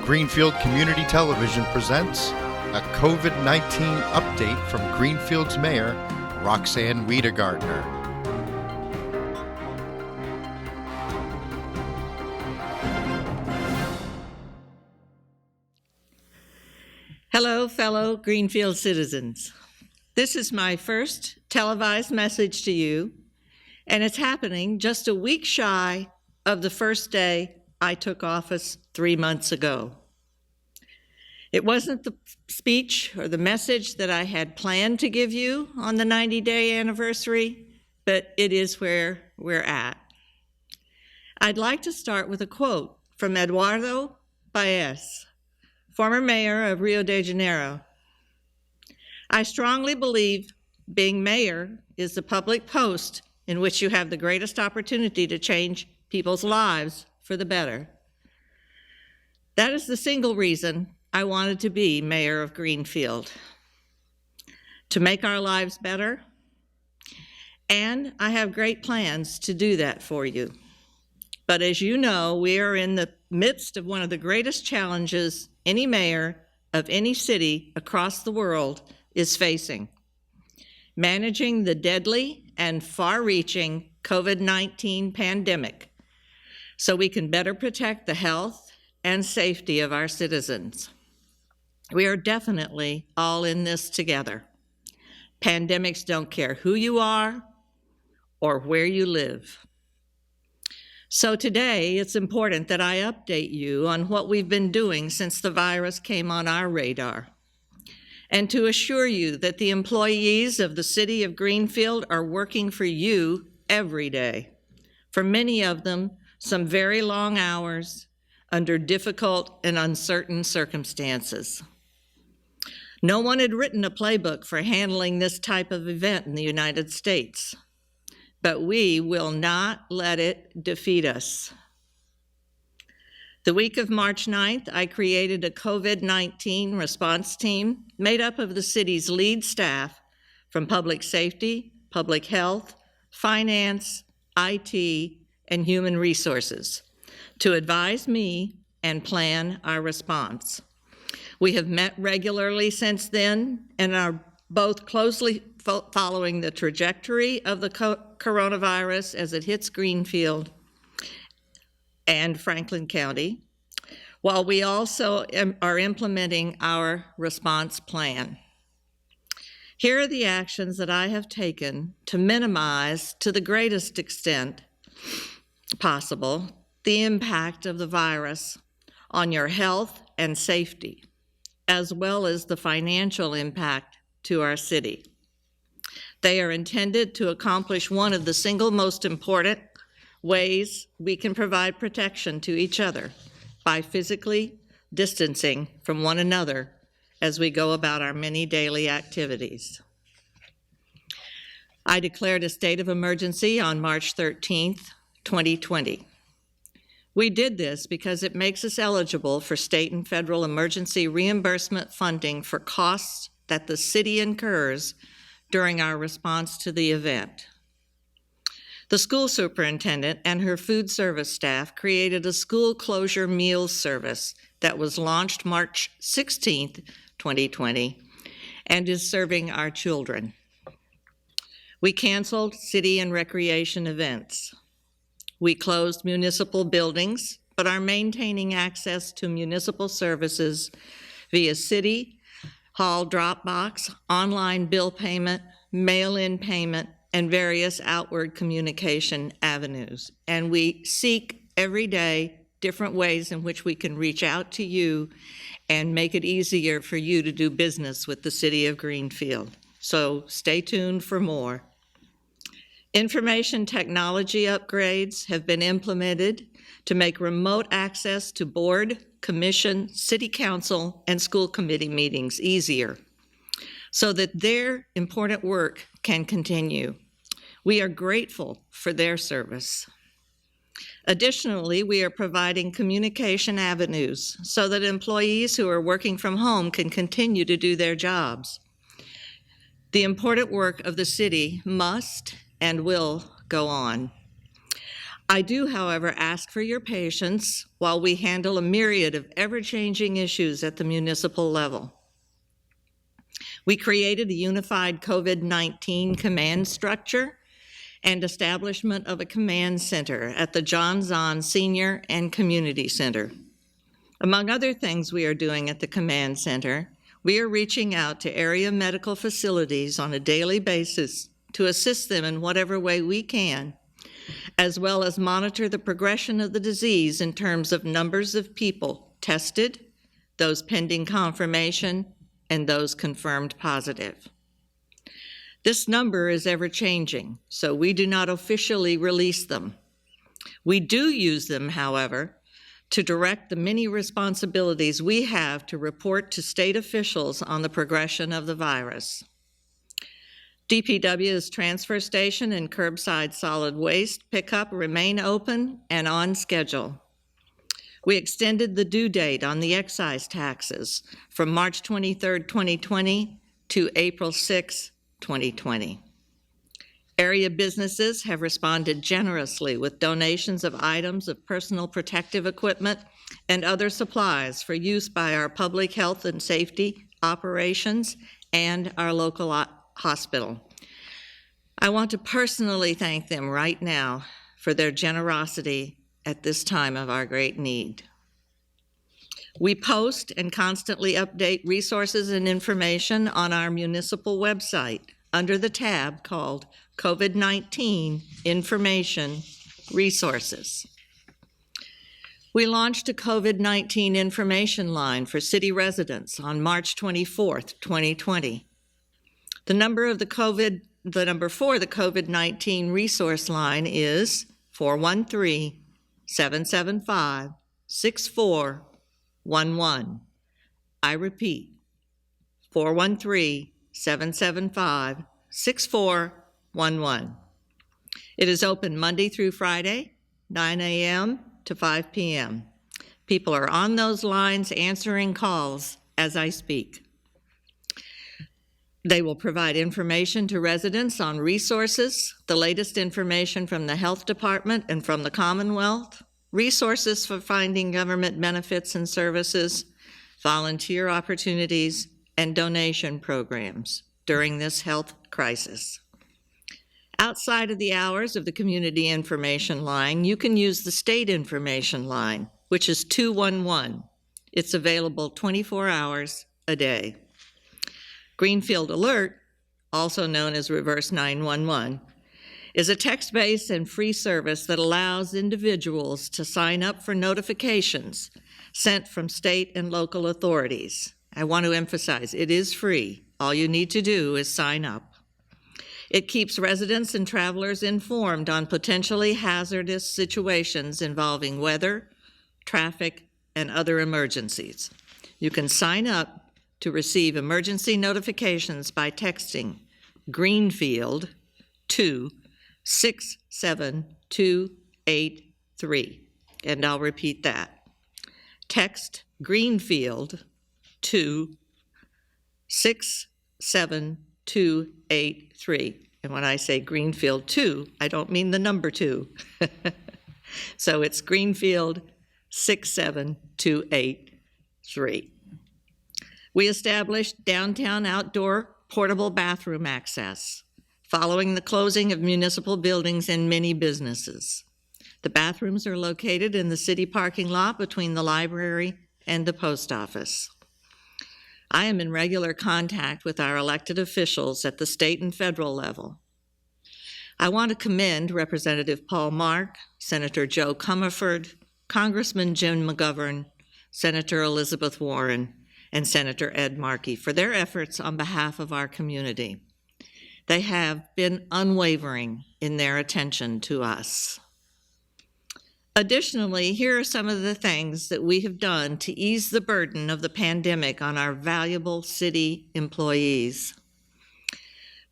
Greenfield Community Television presents a COVID-19 update from Greenfield's Mayor, Roxann Wedegartner. Hello, fellow Greenfield citizens. This is my first televised message to you, and it's happening just a week shy of the first day I took office 3 months ago. It wasn't the speech or the message that I had planned to give you on the 90-day anniversary, but it is where we're at. I'd like to start with a quote from Eduardo Paes, former mayor of Rio de Janeiro. I strongly believe being mayor is the public post in which you have the greatest opportunity to change people's lives for the better. That is the single reason I wanted to be mayor of Greenfield, to make our lives better, and I have great plans to do that for you. But as you know, we are in the midst of one of the greatest challenges any mayor of any city across the world is facing: managing the deadly and far-reaching COVID-19 pandemic so we can better protect the health and safety of our citizens. We are definitely all in this together. Pandemics don't care who you are or where you live. So today, it's important that I update you on what we've been doing since the virus came on our radar, and to assure you that the employees of the City of Greenfield are working for you every day. For many of them, some very long hours under difficult and uncertain circumstances. No one had written a playbook for handling this type of event in the United States, but we will not let it defeat us. The week of March 9th, I created a COVID-19 response team made up of the city's lead staff from public safety, public health, finance, IT, and human resources to advise me and plan our response. We have met regularly since then and are both closely following the trajectory of the coronavirus as it hits Greenfield and Franklin County, while we also are implementing our response plan. Here are the actions that I have taken to minimize, to the greatest extent possible, the impact of the virus on your health and safety, as well as the financial impact to our city. They are intended to accomplish one of the single most important ways we can provide protection to each other by physically distancing from one another as we go about our many daily activities. I declared a state of emergency on March 13th, 2020. We did this because it makes us eligible for state and federal emergency reimbursement funding for costs that the city incurs during our response to the event. The school superintendent and her food service staff created a school closure meals service that was launched March 16th, 2020, and is serving our children. We canceled city and recreation events. We closed municipal buildings, but are maintaining access to municipal services via city hall drop box, online bill payment, mail-in payment, and various outward communication avenues. And we seek every day different ways in which we can reach out to you and make it easier for you to do business with the City of Greenfield. So stay tuned for more. Information technology upgrades have been implemented to make remote access to board, commission, city council, and school committee meetings easier so that their important work can continue. We are grateful for their service. Additionally, we are providing communication avenues so that employees who are working from home can continue to do their jobs. The important work of the city must and will go on. I do, however, ask for your patience while we handle a myriad of ever-changing issues at the municipal level. We created a unified COVID-19 command structure and establishment of a command center at the John Zahn Senior and Community Center. Among other things we are doing at the command center, we are reaching out to area medical facilities on a daily basis to assist them in whatever way we can, as well as monitor the progression of the disease in terms of numbers of people tested, those pending confirmation, and those confirmed positive. This number is ever-changing, so we do not officially release them. We do use them, however, to direct the many responsibilities we have to report to state officials on the progression of the virus. DPW's transfer station and curbside solid waste pickup remain open and on schedule. We extended the due date on the excise taxes from March 23, 2020 to April 6, 2020. Area businesses have responded generously with donations of items of personal protective equipment and other supplies for use by our public health and safety operations and our local hospital. I want to personally thank them right now for their generosity at this time of our great need. We post and constantly update resources and information on our municipal website under the tab called COVID-19 Information Resources. We launched a COVID-19 information line for city residents on March 24th, 2020. The number for the COVID-19 resource line is 413-775-6411. I repeat, 413-775-6411. It is open Monday through Friday, 9 a.m. to 5 p.m. People are on those lines answering calls as I speak. They will provide information to residents on resources, the latest information from the health department and from the Commonwealth, resources for finding government benefits and services, volunteer opportunities, and donation programs during this health crisis. Outside of the hours of the community information line, you can use the state information line, which is 211. It's available 24 hours a day. Greenfield Alert, also known as Reverse 911, is a text-based and free service that allows individuals to sign up for notifications sent from state and local authorities. I want to emphasize, it is free. All you need to do is sign up. It keeps residents and travelers informed on potentially hazardous situations involving weather, traffic, and other emergencies. You can sign up to receive emergency notifications by texting Greenfield to 67283. And I'll repeat that. Text Greenfield to 67283. And when I say Greenfield 2, I don't mean the number 2. So it's Greenfield 67283. We established downtown outdoor portable bathroom access following the closing of municipal buildings and many businesses. The bathrooms are located in the city parking lot between the library and the post office. I am in regular contact with our elected officials at the state and federal level. I want to commend Representative Paul Mark, Senator Joe Comerford, Congressman Jim McGovern, Senator Elizabeth Warren, and Senator Ed Markey for their efforts on behalf of our community. They have been unwavering in their attention to us. Additionally, here are some of the things that we have done to ease the burden of the pandemic on our valuable city employees.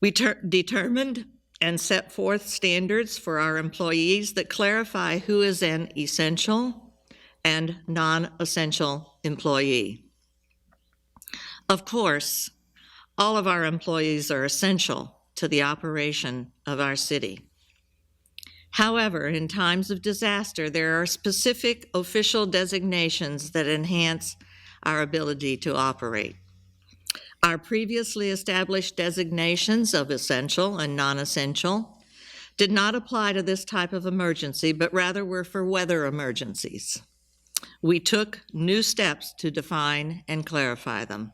We determined and set forth standards for our employees that clarify who is an essential and non-essential employee. Of course, all of our employees are essential to the operation of our city. However, in times of disaster, there are specific official designations that enhance our ability to operate. Our previously established designations of essential and non-essential did not apply to this type of emergency, but rather were for weather emergencies. We took new steps to define and clarify them.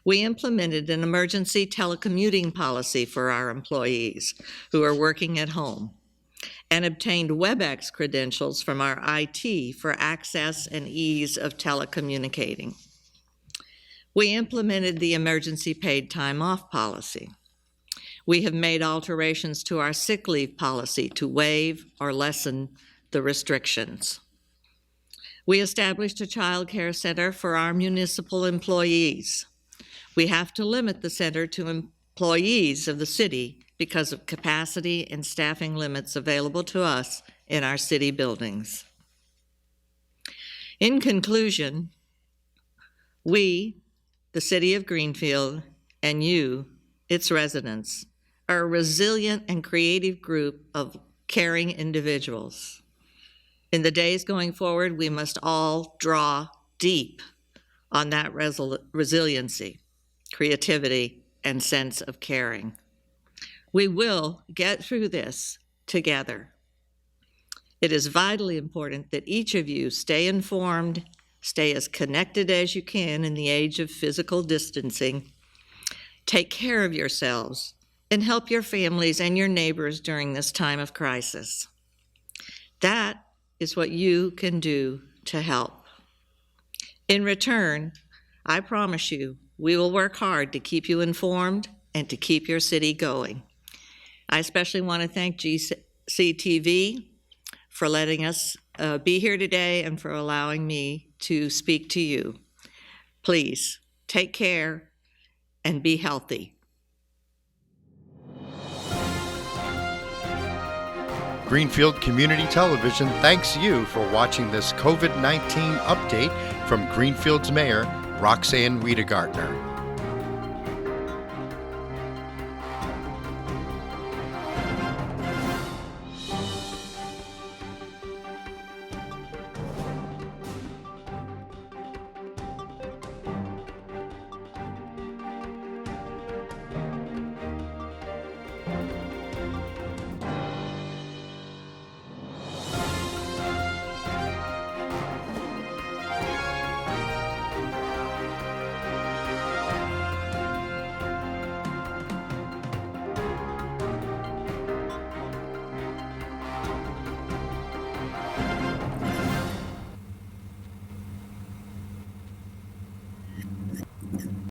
We implemented an emergency telecommuting policy for our employees who are working at home and obtained WebEx credentials from our IT for access and ease of telecommunicating. We implemented the emergency paid time off policy. We have made alterations to our sick leave policy to waive or lessen the restrictions. We established a child care center for our municipal employees. We have to limit the center to employees of the city because of capacity and staffing limits available to us in our city buildings. In conclusion, we, the City of Greenfield, and you, its residents, are a resilient and creative group of caring individuals. In the days going forward, we must all draw deep on that resiliency, creativity, and sense of caring. We will get through this together. It is vitally important that each of you stay informed, stay as connected as you can in the age of physical distancing, take care of yourselves, and help your families and your neighbors during this time of crisis. That is what you can do to help. In return, I promise you, we will work hard to keep you informed and to keep your city going. I especially want to thank GCTV for letting us be here today and for allowing me to speak to you. Please take care and be healthy. Greenfield Community Television thanks you for watching this COVID-19 update from Greenfield's Mayor, Roxann Wedegartner.